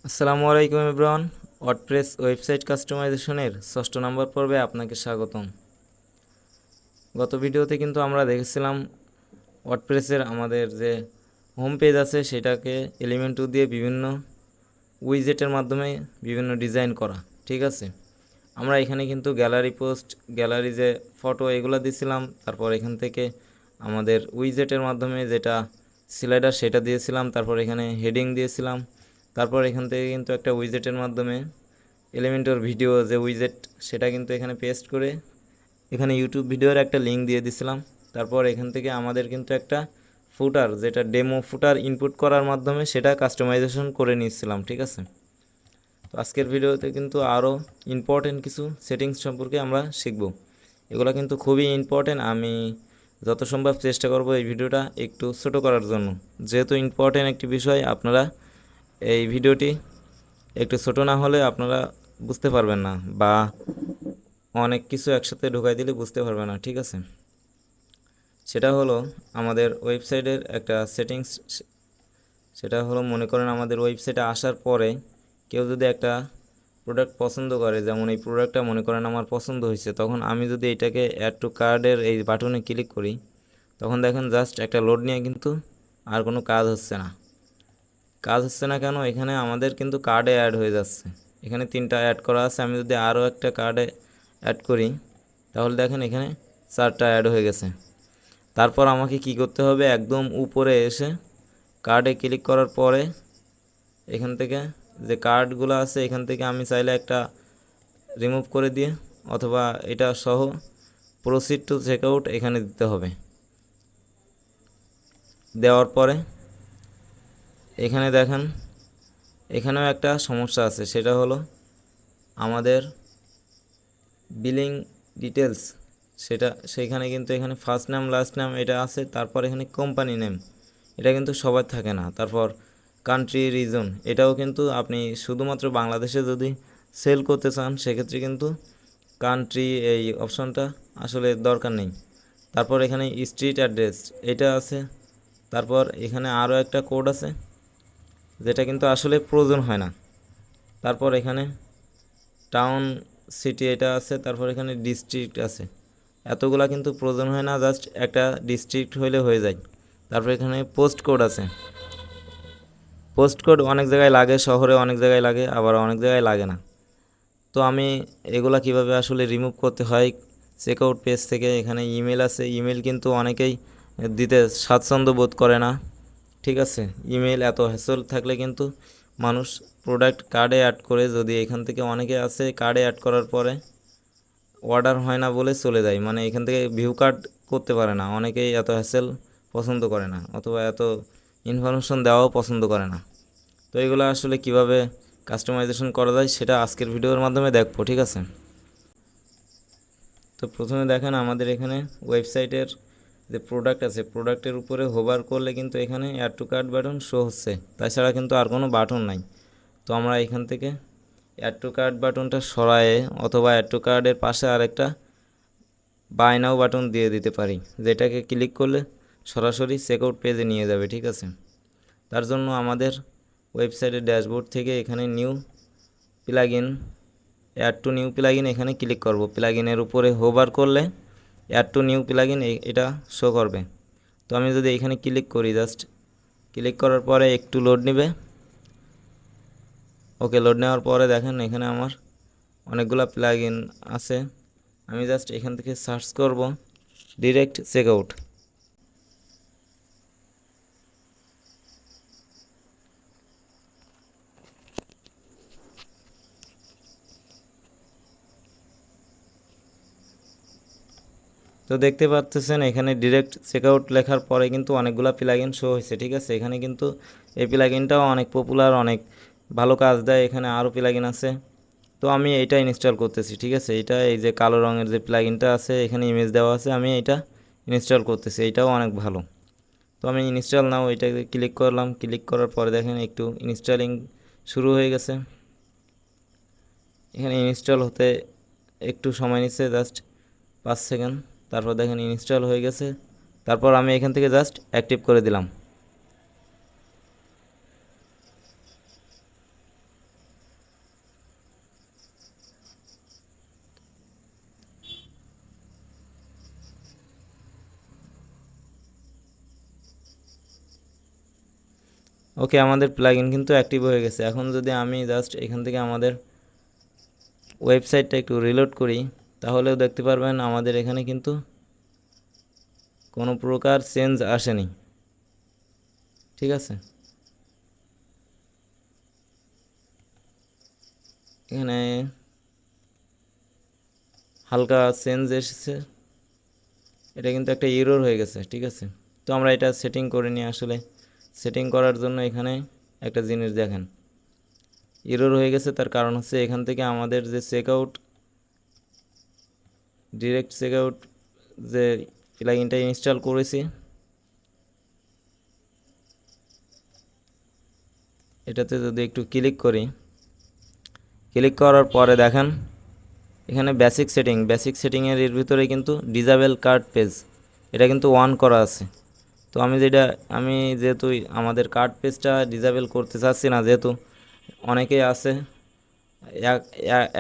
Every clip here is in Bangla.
আসসালামু আলাইকুম এভরিওয়ান। ওয়ার্ডপ্রেস ওয়েবসাইট কাস্টমাইজেশনের 6 নম্বর পর্বে আপনাকে স্বাগতম। গত ভিডিওতে কিন্তু আমরা দেখেছিলাম ওয়ার্ডপ্রেসের আমাদের যে হোম পেজ আছে সেটাকে এলিমেন্টু দিয়ে বিভিন্ন উইজেটের মাধ্যমে বিভিন্ন ডিজাইন করা। ঠিক আছে, আমরা এখানে কিন্তু গ্যালারি পোস্ট, গ্যালারি যে ফটো এগুলো দিয়েছিলাম। তারপর এখান থেকে আমাদের উইজেটের মাধ্যমে যেটা স্লাইডার সেটা দিয়েছিলাম। তারপর এখানে হেডিং দিয়েছিলাম। তারপর এখান থেকে কিন্তু একটা উইজেটের মাধ্যমে এলিমেন্টর ভিডিও যে উইজেট সেটা কিন্তু এখানে পেস্ট করে এখানে ইউটিউব ভিডিওর একটা লিঙ্ক দিয়ে দিছিলাম। তারপর এখান থেকে আমাদের কিন্তু একটা ফুটার, যেটা ডেমো ফুটার ইনপুট করার মাধ্যমে সেটা কাস্টমাইজেশন করে নিয়েছিলাম। ঠিক আছে, তো আজকের ভিডিওতে কিন্তু আরও ইম্পর্টেন্ট কিছু সেটিংস সম্পর্কে আমরা শিখব। এগুলো কিন্তু খুবই ইম্পর্টেন্ট। আমি যত সম্ভব চেষ্টা করব এই ভিডিওটা একটু ছোটো করার জন্য, যেহেতু ইম্পর্টেন্ট একটি বিষয়। আপনারা এই ভিডিওটি একটু ছোটো না হলে আপনারা বুঝতে পারবেন না, বা অনেক কিছু একসাথে ঢোকাই দিলে বুঝতে পারবেন না। ঠিক আছে, সেটা হলো আমাদের ওয়েবসাইটের একটা সেটিংস। সেটা হলো, মনে করেন আমাদের ওয়েবসাইটে আসার পরে কেউ যদি একটা প্রোডাক্ট পছন্দ করে, যেমন এই প্রোডাক্টটা মনে করেন আমার পছন্দ হয়েছে, তখন আমি যদি এটাকে অ্যাড টু কার্ডের এই বাটনে ক্লিক করি, তখন দেখেন জাস্ট একটা লোড নিয়ে কিন্তু আর কোনো কাজ হচ্ছে না। কাজ হচ্ছে না কেন? এখানে আমাদের কিন্তু কার্ডে অ্যাড হয়ে যাচ্ছে। এখানে 3টা অ্যাড করা আছে। আমি যদি আরও একটা কার্ডে অ্যাড করি, তাহলে দেখেন এখানে 4টা অ্যাড হয়ে গেছে। তারপর আমাকে কি করতে হবে? একদম উপরে এসে কার্ডে ক্লিক করার পরে এখান থেকে যে কার্ডগুলো আছে এখান থেকে আমি চাইলে একটা রিমুভ করে দিয়ে, অথবা এটা সহ প্রসিড টু চেকআউট এখানে দিতে হবে। দেওয়ার পরে এখানে দেখেন এখানেও একটা সমস্যা আছে। সেটা হলো আমাদের বিলিং ডিটেলস, সেখানে কিন্তু এখানে ফার্স্ট নেম লাস্ট নেম এটা আছে। তারপর এখানে কোম্পানি নেম, এটা কিন্তু সবার থাকে না। তারপর কান্ট্রি রিজন, এটাও কিন্তু আপনি শুধুমাত্র বাংলাদেশে যদি সেল করতে চান সেক্ষেত্রে কিন্তু কান্ট্রি এই অপশনটা আসলে দরকার নেই। তারপর এখানে স্ট্রিট অ্যাড্রেস এটা আছে। তারপর এখানে আরও একটা কোড আছে যেটা কিন্তু আসলে প্রয়োজন হয় না। তারপর এখানে টাউন সিটি এটা আছে। তারপর এখানে ডিস্ট্রিক্ট আছে। এতগুলা কিন্তু প্রয়োজন হয় না, জাস্ট একটা ডিস্ট্রিক্ট হইলে হয়ে যায়। তারপর এখানে পোস্ট কোড আছে। পোস্ট কোড অনেক জায়গায় লাগে, শহরে অনেক জায়গায় লাগে, আবার অনেক জায়গায় লাগে না। তো আমি এগুলা কিভাবে আসলে রিমুভ করতে হয় চেকআউট পেজ থেকে, এখানে ইমেল আছে। ইমেল কিন্তু অনেকেই দিতে স্বাচ্ছন্দ্য বোধ করে না। ঠিক আছে, ইমেল এত হ্যাসল থাকলে কিন্তু মানুষ প্রোডাক্ট কার্ডে অ্যাড করে, যদি এখান থেকে অনেকে আছে কার্ডে অ্যাড করার পরে অর্ডার হয় না বলে চলে যায়, মানে এখান থেকে ভিউ কার্ড করতে পারে না। অনেকেই এত হ্যাসেল পছন্দ করে না, অথবা এত ইনফরমেশন দেওয়াও পছন্দ করে না। তো এগুলো আসলে কিভাবে কাস্টমাইজেশন করা যায় সেটা আজকের ভিডিওর মাধ্যমে দেখবো। ঠিক আছে, তো প্রথমে দেখেন আমাদের এখানে ওয়েবসাইটের যে প্রোডাক্ট আছে, প্রোডাক্টের উপরে হোভার করলে কিন্তু এখানে add to cart button show হচ্ছে, তাছাড়া কিন্তু আর কোনো বাটন নাই। তো আমরা এখান থেকে অ্যাড টু কার্ট বাটনটা সরায়ে, অথবা অ্যাড টু কার্টের পাশে আরেকটা বাই নাও বাটন দিয়ে দিতে পারি, যেটাকে ক্লিক করলে সরাসরি চেকআউট পেজে নিয়ে যাবে। ঠিক আছে, তার জন্য আমাদের ওয়েবসাইটের ড্যাশবোর্ড থেকে এখানে new plugin, add to new plugin এখানে ক্লিক করব। প্লাগইনের উপরে হোভার করলে অ্যাড টু নিউ প্লাগইন এটা শো করবে। তো আমি যদি এখানে ক্লিক করি, জাস্ট ক্লিক করার পরে একটু লোড নেবে। ওকে, লোড নেওয়ার পরে দেখেন এখানে আমার অনেকগুলো প্লাগইন আছে। আমি জাস্ট এখান থেকে সার্চ করব ডিরেক্ট চেকআউট। তো দেখতে পাচ্ছেন এখানে ডিরেক্ট চেকআউট লেখার পরে কিন্তু অনেকগুলো প্লাগইন শো হয়েছে। ঠিক আছে, এখানে কিন্তু এই প্লাগইনটাও অনেক পপুলার, অনেক ভালো কাজ দেয়। এখানে আরও প্লাগইন আছে। তো আমি এটা ইনস্টল করতেছি। ঠিক আছে, এটা এই যে কালো রঙের যে প্লাগইনটা আছে, এখানে ইমেজ দেওয়া আছে, আমি এটা ইনস্টল করতেছি। এটাও অনেক ভালো। তো আমি ইনস্টল নাও এটাকে ক্লিক করলাম। ক্লিক করার পরে দেখেন একটু ইনস্টলিং শুরু হয়ে গেছে। এখানে ইনস্টল হতে একটু সময় নিচ্ছে, জাস্ট 5 সেকেন্ড। তারপর দেখেন ইনস্টল হয়ে গেছে। তারপর আমি এখান থেকে জাস্ট অ্যাক্টিভ করে দিলাম। ওকে, আমাদের প্লাগইন কিন্তু অ্যাক্টিভ হয়ে গেছে। এখন যদি আমি জাস্ট এখান থেকে আমাদের ওয়েবসাইটটা একটু রিলোড করি, তাহলেও দেখতে পারবেন আমাদের এখানে কিন্তু কোনো প্রকার চেঞ্জ আসেনি। ঠিক আছে, এখানে হালকা চেঞ্জ এসেছে, এটা কিন্তু একটা এরর হয়ে গেছে। ঠিক আছে, তো আমরা এটা সেটিং করে নিই। আসলে সেটিং করার জন্য এখানে একটা জিনিস দেখেন, এরর হয়ে গেছে। তার কারণ হচ্ছে এখান থেকে আমাদের যে চেকআউট, ডিরেক্ট চেকআউট যে প্লাগইনটা ইনস্টল করেছি, এটাতে যদি একটু ক্লিক করি, ক্লিক করার পরে দেখেন এখানে বেসিক সেটিংয়ের এর ভিতরে কিন্তু ডিসেবল কার্ড পেজ, এটা কিন্তু অন করা আছে। তো আমি যেহেতু আমাদের কার্ড পেজটা ডিসেবল করতে চাচ্ছি না, যেহেতু অনেকেই আছে এক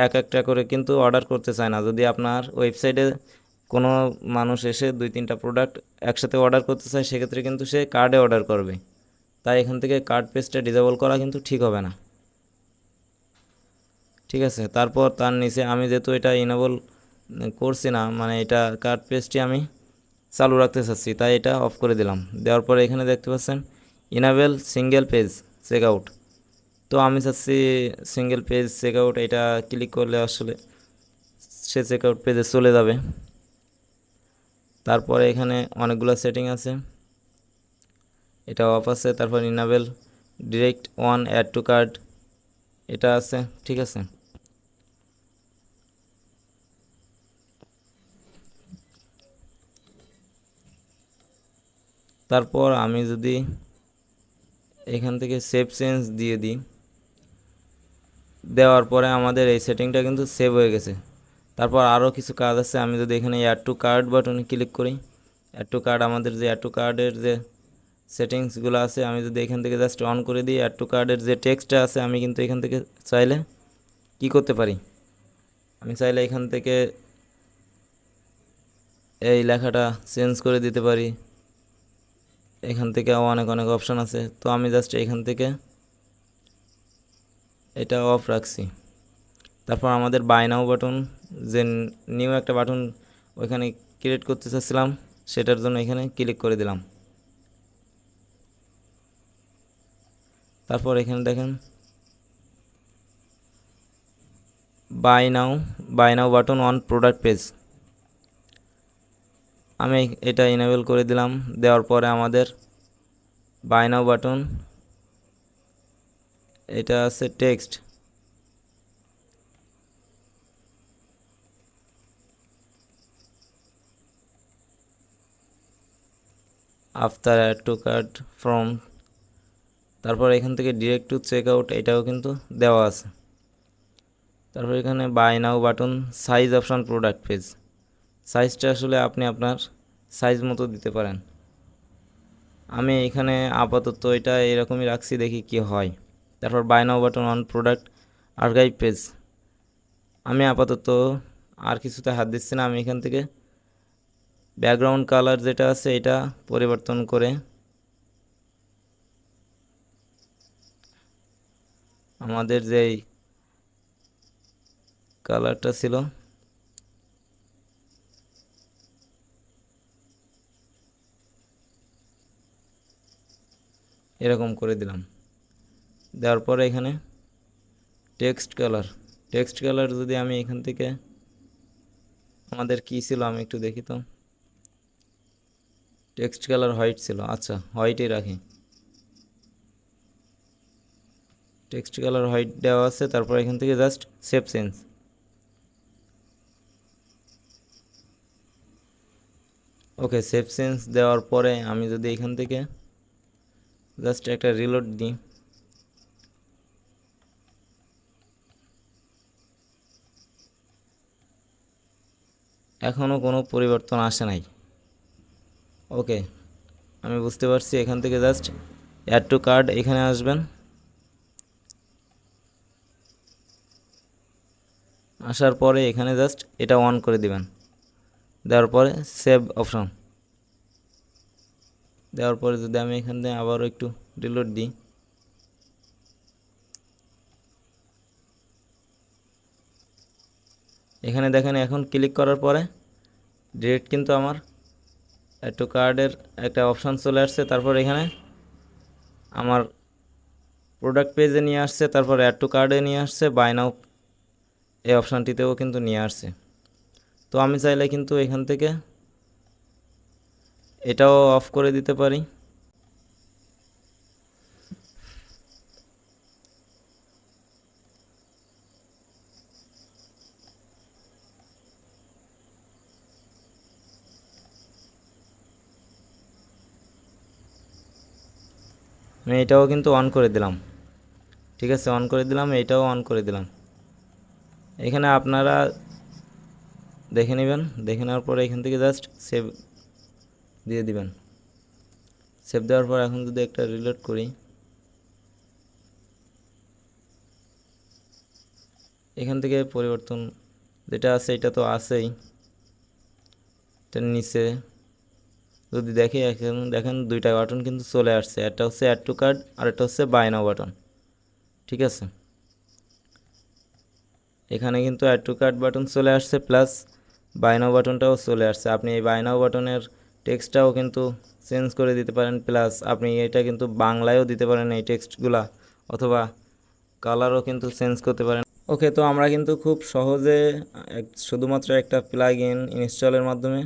এক একটা করে কিন্তু অর্ডার করতে চায় না। যদি আপনার ওয়েবসাইটে কোনো মানুষ এসে 2-3টা প্রোডাক্ট একসাথে অর্ডার করতে চায়, সেক্ষেত্রে কিন্তু সে কার্ডে অর্ডার করবে। তাই এখান থেকে কার্ড পেজটা ডিসেবল করা কিন্তু ঠিক হবে না। ঠিক আছে, তারপর তার নিচে আমি যেহেতু এটা ইনেবল করছি না, মানে এটা কার্ড পেজটি আমি চালু রাখতে চাচ্ছি, তাই এটা অফ করে দিলাম। দেওয়ার পরে এখানে দেখতে পাচ্ছেন ইনেবল সিঙ্গেল পেজ চেকআউট। তো আমি চাচ্ছি সিঙ্গেল পেজ চেকআউট, এটা ক্লিক করলে আসলে সে চেকআউট পেজে চলে যাবে। তারপরে এখানে অনেকগুলো সেটিং আছে, এটা অফ আছে। তারপর enable direct on add to cart, এটা আছে। ঠিক আছে, তারপর আমি যদি এখান থেকে সেভ চেঞ্জ দিয়ে দিই, দেওয়ার পরে আমাদের এই সেটিংটা কিন্তু সেভ হয়ে গেছে। তারপর আরও কিছু কাজ আছে, আমি যদি এখানে অ্যাড টু কার্ট বাটনে ক্লিক করি, অ্যাড টু কার্ট আমাদের যে অ্যাড টু কার্টের যে সেটিংসগুলো আছে, আমি যদি এখান থেকে জাস্ট অন করে দিই, অ্যাড টু কার্টের যে টেক্সটটা আছে, আমি কিন্তু এখান থেকে চাইলে কি করতে পারি, আমি চাইলে এখান থেকে এই লেখাটা চেঞ্জ করে দিতে পারি। এখান থেকে অনেক অনেক অপশান আছে, তো আমি জাস্ট এখান থেকে এটা অফ রাখছি। তারপর আমাদের বাই নাও বাটন, যে নিউ একটা বাটন ওইখানে ক্রিয়েট করতে চাচ্ছিলাম, সেটার জন্য এখানে ক্লিক করে দিলাম। তারপর এখানে দেখেন buy now button on product page, আমি এটা ইনেবল করে দিলাম। দেওয়ার পরে আমাদের বাই নাও বাটন, এটা আছে text, after add to cart from, তারপর এখান থেকে ডিরেক্ট টু চেক আউট, এটাও কিন্তু দেওয়া আছে। তারপর এখানে buy now button size option product page, সাইজটা আসলে আপনি আপনার সাইজ মতো দিতে পারেন। আমি এখানে আপাতত এটা এরকমই রাখছি, দেখি কি হয়। তারপর buy now button on product archive page, আমি আপাতত আর কিছুতে হাত দিচ্ছি না। আমি এখান থেকে ব্যাকগ্রাউন্ড কালার যেটা আছে এটা পরিবর্তন করে আমাদের যেই কালারটা ছিল এরকম করে দিলাম। দেওয়ার পরে এখানে টেক্সট কালার যদি আমি এখান থেকে, আমাদের কি ছিল আমি একটু দেখি তো, টেক্সট কালার হোয়াইট ছিল, আচ্ছা হোয়াইটই রাখি। টেক্সট কালার হোয়াইট দেওয়া আছে। তারপর এখান থেকে just save change, okay save change দেওয়ার পরে আমি যদি এখান থেকে জাস্ট একটা রিলোড দিই, এখনও কোনো পরিবর্তন আসে নাই। ওকে, আমি বুঝতে পারছি। এখান থেকে জাস্ট অ্যাড টু কার্ট এখানে আসবেন, আসার পরে এখানে জাস্ট এটা অন করে দিবেন। দেওয়ার পরে সেভ অপশন দেওয়ার পরে যদি আমি এখান থেকে আবারও একটু রিলোড দিই, এখানে দেখেন এখন ক্লিক করার পরে ডিরেক্ট কিন্তু আমার অ্যাড টু কার্ডের একটা অপশান চলে আসছে। তারপর এখানে আমার প্রোডাক্ট পেজে নিয়ে আসছে, তারপর অ্যাড টু কার্ডে নিয়ে আসছে, বাই নাও এই অপশানটিতেও কিন্তু নিয়ে আসছে। তো আমি চাইলে কিন্তু এখান থেকে এটাও অফ করে দিতে পারি। আমি এটাও কিন্তু অন করে দিলাম। ঠিক আছে, অন করে দিলাম, এটাও অন করে দিলাম। এখানে আপনারা দেখে নেবেন, দেখে নেওয়ার পরে এখান থেকে জাস্ট সেভ দিয়ে দিবেন। সেভ দেওয়ার পর এখন যদি একটা রিলোড করি, এখান থেকে পরিবর্তন যেটা আছে এটা তো আছেই। এটার নিচে যদি দেখি, এখন দেখেন দুইটা বাটন কিন্তু চলে আসছে, একটা হচ্ছে অ্যাড টু কার্ড আর একটা হচ্ছে বাই নাও বাটন। ঠিক আছে, এখানে কিন্তু অ্যাড টু কার্ড বাটন চলে আসছে, প্লাস বাই নাও বাটনটাও চলে আসছে। আপনি এই বাই নাও বাটনের টেক্সটটাও কিন্তু চেঞ্জ করে দিতে পারেন, প্লাস আপনি এটা কিন্তু বাংলায়ও দিতে পারেন এই টেক্সটগুলা, অথবা কালারও কিন্তু চেঞ্জ করতে পারেন। ওকে, তো আমরা কিন্তু খুব সহজে শুধুমাত্র একটা প্লাগ ইন ইনস্টলের মাধ্যমে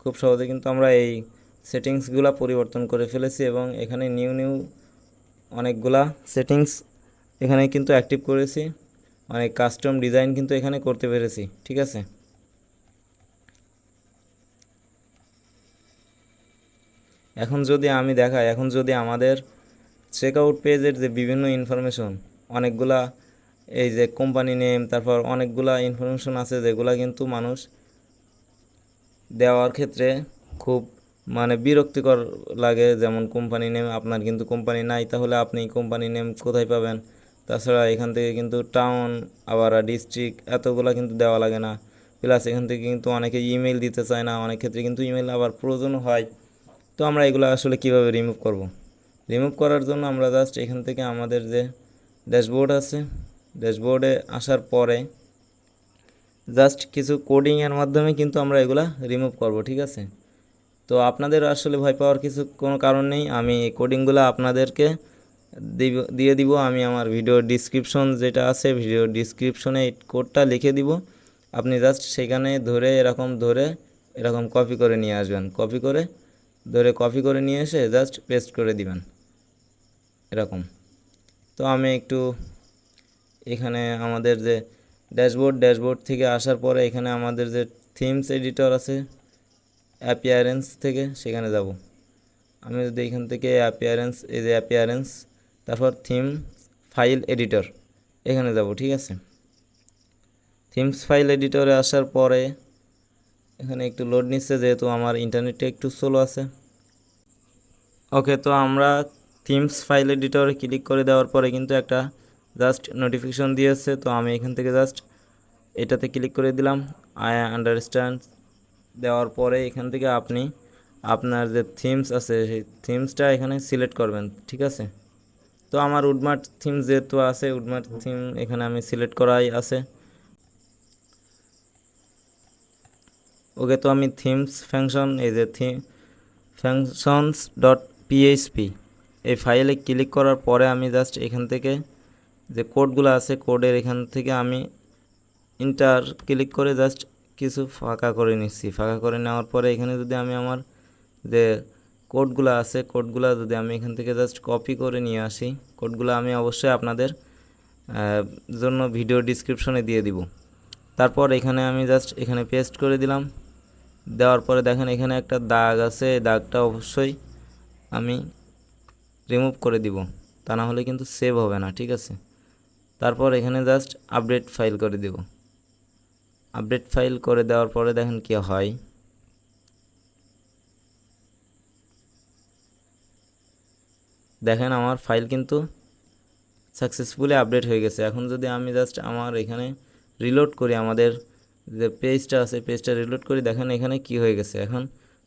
খুব সহজে কিন্তু আমরা এই সেটিংসগুলো পরিবর্তন করে ফেলেছি, এবং এখানে নিউ অনেকগুলা সেটিংস এখানে কিন্তু অ্যাক্টিভ করেছি, অনেক কাস্টম ডিজাইন কিন্তু এখানে করতে পেরেছি। ঠিক আছে, এখন যদি আমি দেখাই, এখন যদি আমাদের চেক আউট পেজের যে বিভিন্ন ইনফরমেশন, অনেকগুলা এই যে কোম্পানি নেম, তারপর অনেকগুলা ইনফরমেশন আছে যেগুলা কিন্তু মানুষ দেওয়ার ক্ষেত্রে খুব বিরক্তিকর লাগে। যেমন কোম্পানি নেম, আপনার কিন্তু কোম্পানি নাই, তাহলে আপনি কোম্পানি নেম কোথায় পাবেন? তাছাড়া এখান থেকে কিন্তু টাউন, আবার ডিস্ট্রিক্ট, এতগুলা কিন্তু দেওয়া লাগে না। প্লাস এখান থেকে কিন্তু অনেকে ইমেল দিতে চায় না, অনেক ক্ষেত্রে কিন্তু ইমেল আবার প্রয়োজন হয়। তো আমরা এগুলো আসলে কিভাবে রিমুভ করব? রিমুভ করার জন্য আমরা জাস্ট এখান থেকে আমাদের যে ড্যাশবোর্ড আছে, ড্যাশবোর্ডে আসার পরে জাস্ট কিছু কোডিংয়ের মাধ্যমে কিন্তু আমরা এগুলা রিমুভ করব। ঠিক আছে, তো আপনাদের আসলে ভয় পাওয়ার কোনো কারণ নেই। আমি এই কোডিংগুলো আপনাদেরকে দিয়ে দিব। আমি আমার ভিডিও ডিসক্রিপশন যেটা আছে, ভিডিও ডিসক্রিপশনে এই কোডটা লিখে দিব। আপনি জাস্ট সেখানে এরকম কপি করে নিয়ে আসবেন, কপি করে নিয়ে এসে জাস্ট পেস্ট করে দিবেন এরকম। তো আমি একটু এখানে আমাদের যে ড্যাশবোর্ড থেকে আসার পরে এখানে আমাদের যে থিমস এডিটর আছে, অ্যাপিয়ারেন্স থেকে সেখানে যাব। আমি যদি এখান থেকে অ্যাপিয়ারেন্স, তারপর থিম ফাইল এডিটর এখানে যাব। ঠিক আছে, থিমস ফাইল এডিটরে আসার পরে এখানে একটু লোড নিচ্ছে, যেহেতু আমার ইন্টারনেটটা একটু স্লো আছে। ওকে, তো আমরা থিমস ফাইল এডিটরে ক্লিক করে দেওয়ার পরে কিন্তু একটা জাস্ট নোটিফিকেশন দিয়েছে। তো আমি এখান থেকে জাস্ট এটাতে ক্লিক করে দিলাম, আই আন্ডারস্ট্যান্ড দেওয়ার পরে এখান থেকে আপনি আপনার যে থিমস আছে সেই থিমসটা এখানে সিলেক্ট করবেন। ঠিক আছে, তো আমার উডমার্ট থিম যেহেতু আছে, উডমার্ট থিম এখানে আমি সিলেক্ট করাই আছে। ওকে, তো আমি থিমস ফাংশন, এই যে ফাংশনস ডট পিএইচপি এই ফাইলে ক্লিক করার পরে আমি জাস্ট এখান থেকে যে কোডগুলো আছে, কোডের এখান থেকে আমি ইন্টার ক্লিক করে জাস্ট কিছু ফাঁকা করে নিচ্ছি। ফাঁকা করে নেওয়ার পরে এখানে যদি আমি আমার যে কোডগুলো আছে, কোডগুলো যদি আমি এখান থেকে জাস্ট কপি করে নিয়ে আসি, কোডগুলো আমি অবশ্যই আপনাদের জন্য ভিডিও ডিসক্রিপশনে দিয়ে দিব। তারপর এখানে আমি জাস্ট এখানে পেস্ট করে দিলাম। দেওয়ার পরে দেখেন এখানে একটা দাগ আছে, এই দাগটা অবশ্যই আমি রিমুভ করে দিব, তা না হলে কিন্তু সেভ হবে না। ঠিক আছে, তারপর এখানে জাস্ট আপডেট ফাইল করে দিব। আপডেট ফাইল করে দেওয়ার পরে দেখেন কি হয়। দেখেন আমার ফাইল কিন্তু সাকসেসফুলি আপডেট হয়ে গেছে। এখন যদি আমি জাস্ট আমার এখানে রিলোড করি, আমাদের যে পেজটা আছে পেজটা রিলোড করি, দেখেন এখানে কি হয়ে গেছে। এখন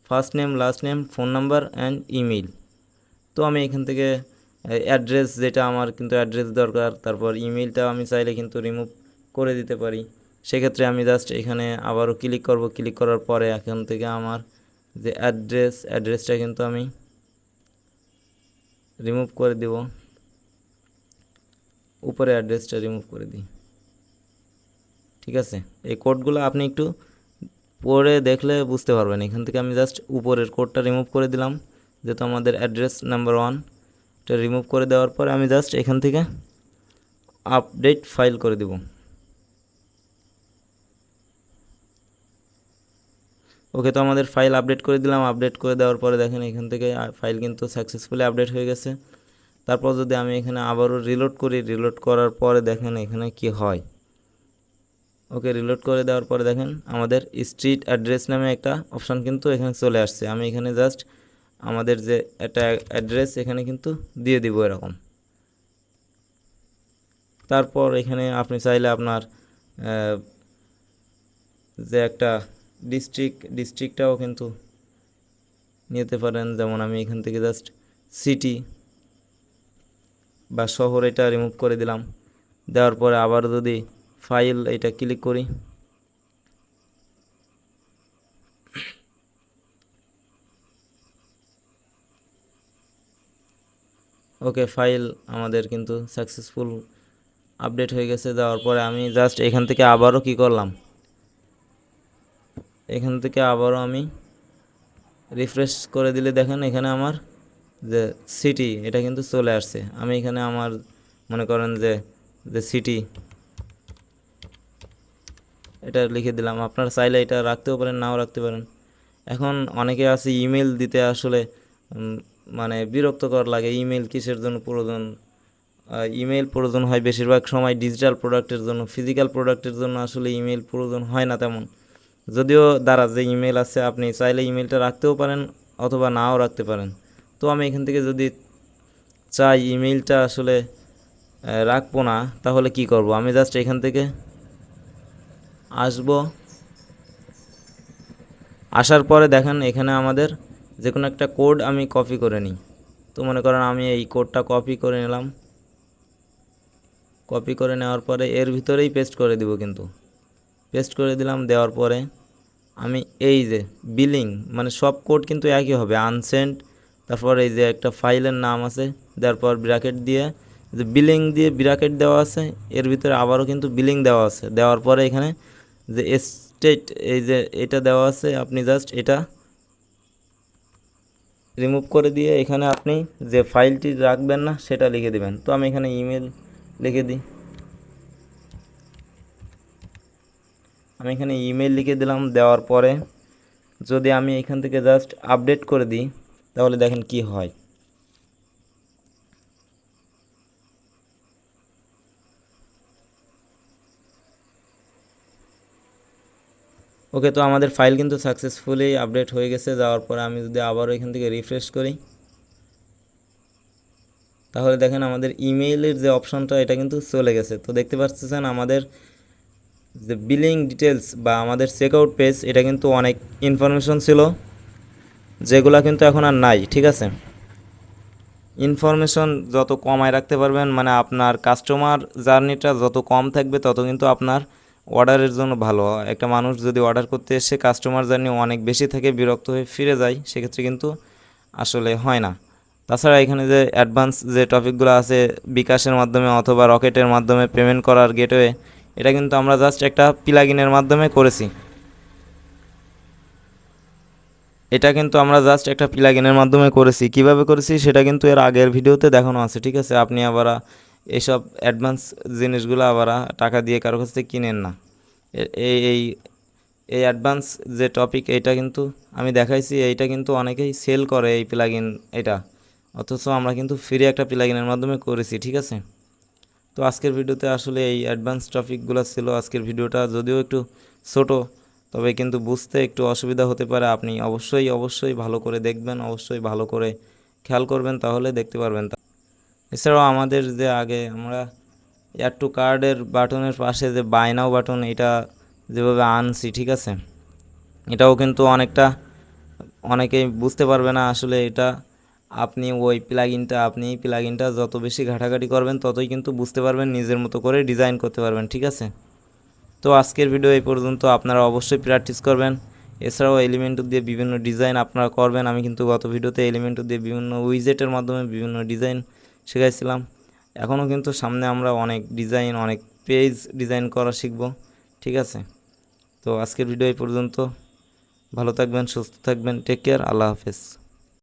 first name, last name, phone number and email. তো আমি এখান থেকে অ্যাড্রেস, যেটা আমার কিন্তু অ্যাড্রেস দরকার, তারপর ইমেলটা আমি চাইলে কিন্তু রিমুভ করে দিতে পারি। সেক্ষেত্রে আমি জাস্ট এখানে আবারও ক্লিক করব। ক্লিক করার পরে এখান থেকে আমার যে অ্যাড্রেসটা কিন্তু আমি রিমুভ করে দেব। উপরে অ্যাড্রেসটা রিমুভ করে দিই। ঠিক আছে, এই কোডগুলো আপনি একটু পরে দেখলে বুঝতে পারবেন। এখান থেকে আমি জাস্ট উপরের কোডটা রিমুভ করে দিলাম, যেহেতু আমাদের অ্যাড্রেস নাম্বার 1 এটা রিমুভ করে দেওয়ার পরে আমি জাস্ট এখান থেকে আপডেট ফাইল করে দেব। ওকে, তো আমাদের ফাইল আপডেট করে দিলাম। আপডেট করে দেওয়ার পরে দেখেন এখান থেকে ফাইল কিন্তু সাকসেসফুলি আপডেট হয়ে গেছে। তারপর যদি আমি এখানে আবারও রিলোড করি, রিলোড করার পরে দেখেন এখানে কি হয়। ওকে, রিলোড করে দেওয়ার পরে দেখেন আমাদের স্ট্রিট অ্যাড্রেস নামে একটা অপশান কিন্তু এখানে চলে আসছে। আমি এখানে জাস্ট আমাদের যে একটা অ্যাড্রেস এখানে কিন্তু দিয়ে দিব এরকম। তারপর এখানে আপনি চাইলে আপনার যে একটা ডিস্ট্রিক্টটাও কিন্তু নিতে পারেন। যেমন আমি এখান থেকে জাস্ট সিটি বা শহর এটা রিমুভ করে দিলাম। দেওয়ার পরে আবার যদি ফাইল এটা ক্লিক করি, ওকে, ফাইল আমাদের কিন্তু সাকসেসফুল আপডেট হয়ে গেছে। দেওয়ার পরে আমি জাস্ট এখান থেকে আবারও কি করলাম, এখান থেকে আবারও আমি রিফ্রেশ করে দিলে দেখেন এখানে আমার যে সিটি এটা কিন্তু চলে আসছে। আমি এখানে আমার মনে করেন যে যে সিটি এটা লিখে দিলাম। আপনারা চাইলে এটা রাখতেও পারেন, নাও রাখতে পারেন। এখন অনেকে আছে ইমেল দিতে আসলে মানে বিরক্তকর লাগে। ইমেল কিসের জন্য প্রয়োজন? ইমেল প্রয়োজন হয় বেশিরভাগ সময় ডিজিটাল প্রোডাক্টের জন্য। ফিজিক্যাল প্রোডাক্টের জন্য আসলে ইমেল প্রয়োজন হয় না তেমন। যদিও দ্বারা যে ইমেল আছে আপনি চাইলে ইমেলটা রাখতেও পারেন অথবা নাও রাখতে পারেন। তো আমি এখান থেকে যদি চাই ইমেলটা আসলে রাখবো না, তাহলে কি করব? আমি জাস্ট এখান থেকে আসব। আসার পরে দেখেন এখানে আমাদের যে কোনো একটা কোড আমি কপি করে নিই। তো মনে করেন আমি এই কোডটা কপি করে নিলাম। কপি করে নেওয়ার পরে এর ভিতরেই পেস্ট করে দিব, কিন্তু পেস্ট করে দিলাম। দেওয়ার পরে আমি এই যে বিলিং মানে সব কোড কিন্তু একই হবে, আনসেন্ট, তারপর এই যে একটা ফাইলের নাম আছে, দেওয়ার পর ব্র্যাকেট দিয়ে যে বিলিং দিয়ে ব্র্যাকেট দেওয়া আছে, এর ভিতরে আবারও কিন্তু বিলিং দেওয়া আছে। দেওয়ার পরে এখানে যে স্টেট এই যে এটা দেওয়া আছে, আপনি জাস্ট এটা রিমুভ করে দিয়ে এখানে আপনি যে ফাইলটি রাখবেন না সেটা লিখে দিবেন। তো আমি এখানে ইমেল লিখে দিই। আমি এখানে ইমেল লিখে দিলাম। দেওয়ার পরে যদি আমি এখান থেকে জাস্ট আপডেট করে দিই, তাহলে দেখেন কি হয়। ওকে, তো আমাদের ফাইল কিন্তু সাকসেসফুলি আপডেট হয়ে গেছে। যাওয়ার পরে আমি যদি আবারও এখান থেকে রিফ্রেশ করি, তাহলে দেখেন আমাদের ইমেইলের যে অপশনটা এটা কিন্তু চলে গেছে। তো দেখতে পাচ্ছেন আমাদের যে বিলিং ডিটেলস বা আমাদের চেকআউট পেজ এটা কিন্তু অনেক ইনফরমেশন ছিল, যেগুলো কিন্তু এখন আর নাই। ঠিক আছে, ইনফরমেশন যত কমায় রাখতে পারবেন, মানে আপনার কাস্টমার জার্নিটা যত কম থাকবে তত কিন্তু আপনার অর্ডারের জন্য ভালো। একটা মানুষ যদি অর্ডার করতে এসে কাস্টমার জার্নি অনেক বেশি থাকে, বিরক্ত হয়ে ফিরে যায়, সেক্ষেত্রে কিন্তু আসলে হয় না। তাছাড়া এখানে যে অ্যাডভান্স যে টপিকগুলো আছে, বিকাশের মাধ্যমে অথবা রকেটের মাধ্যমে পেমেন্ট করার গেটওয়ে, এটা কিন্তু আমরা জাস্ট একটা প্লাগইনের মাধ্যমে করেছি। এটা কিন্তু আমরা জাস্ট একটা প্লাগইনের মাধ্যমে করেছি। কিভাবে করেছি সেটা কিন্তু এর আগের ভিডিওতে দেখানো আছে। ঠিক আছে, আপনি আবার এইসব অ্যাডভান্স জিনিসগুলো আবার টাকা দিয়ে কারো কাছ থেকে কিনেন না। এই এই এই অ্যাডভান্স যে টপিক এইটা কিন্তু আমি দেখাইছি, এইটা কিন্তু অনেকেই সেল করে এই প্লাগইন এটা, অথচ আমরা কিন্তু ফ্রি একটা প্লাগইনের মাধ্যমে করেছি। ঠিক আছে, তো আজকের ভিডিওতে আসলে এই অ্যাডভান্স টপিকগুলো ছিল। আজকের ভিডিওটা যদিও একটু ছোট, তবে কিন্তু বুঝতে একটু অসুবিধা হতে পারে। আপনি অবশ্যই ভালো করে দেখবেন, অবশ্যই ভালো করে খেয়াল করবেন, তাহলে দেখতে পারবেন। এছাড়াও আমাদের যে আগে আমরা অ্যাড টু কার্ডের বাটনের পাশে যে বাই নাও বাটন এটা যেভাবে আনছি, ঠিক আছে, এটাও কিন্তু অনেকেই বুঝতে পারবে না আসলে এটা। আপনি এই প্লাগইনটা যত বেশি ঘাটাঘাটি করবেন ততই কিন্তু বুঝতে পারবেন, নিজের মতো করে ডিজাইন করতে পারবেন। ঠিক আছে, তো আজকের ভিডিও এই পর্যন্ত। আপনারা অবশ্যই প্র্যাকটিস করবেন। এছাড়াও এলিমেন্টর দিয়ে বিভিন্ন ডিজাইন আপনারা করবেন। আমি কিন্তু গত ভিডিওতে এলিমেন্টর দিয়ে বিভিন্ন উইজেটের মাধ্যমে বিভিন্ন ডিজাইন শেখাইছিলাম। এখনও কিন্তু সামনে আমরা অনেক ডিজাইন, অনেক পেজ ডিজাইন করা শিখব। ঠিক আছে, তো আজকের ভিডিও এই পর্যন্ত। ভালো থাকবেন, সুস্থ থাকবেন, টেক কেয়ার, আল্লাহ হাফেজ।